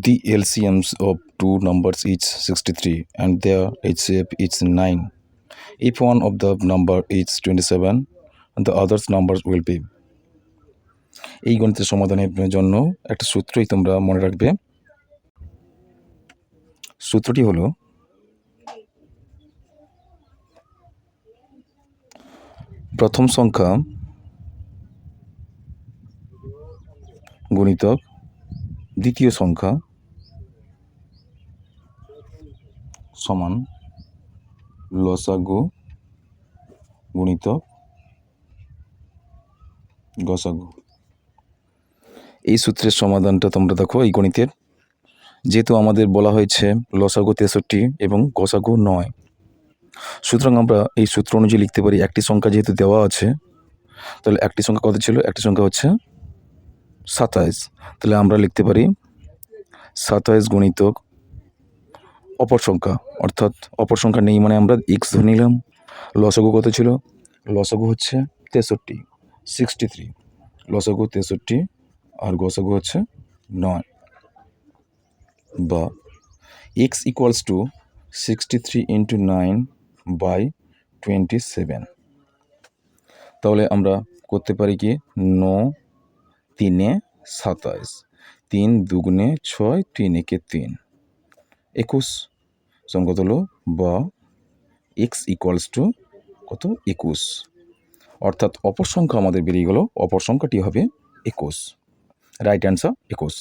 The LCMs of two numbers is 63 and their HCF is 9. If one of the number is 27, and the other's numbers will be. এই গণিতের সমাধানের জন্য একটা সূত্রই তোমরা মনে রাখবে। সূত্রটি হলো প্রথম সংখ্যা গুণিতক দ্বিতীয় সংখ্যা সমান লসাগু গুণিতক গসাগু। এই সূত্রের সমাধানটা তোমরা দেখো এই গণিতের, যেহেতু আমাদের বলা হয়েছে লসাগু 63 এবং গসাগু 9, সুতরাং আমরা এই সূত্র অনুযায়ী লিখতে পারি একটি সংখ্যা যেহেতু দেওয়া আছে, তাহলে একটি সংখ্যা কত ছিল? একটি সংখ্যা হচ্ছে 27। তাহলে আমরা লিখতে পারি 27 গুণিতক অপর সংখ্যা, অর্থাৎ অপর সংখ্যা নেই মানে আমরা এক্স ধরে নিলাম। লসাগু কত ছিল? লসাগু হচ্ছে 63, 63। লসাগু 63 আর গসাগু হচ্ছে 9, বা এক্স ইকুয়ালস টু 63 × 9/27। তাহলে আমরা করতে পারি কি 9 3 27, 3 2 6, 3 1 3, 21 সমান কত হলো? বা এক্স ইকুয়ালস টু কত? 21। অর্থাৎ অপর সংখ্যা আমাদের বেরিয়ে গেল, অপর সংখ্যাটি হবে 21। Right answer 21।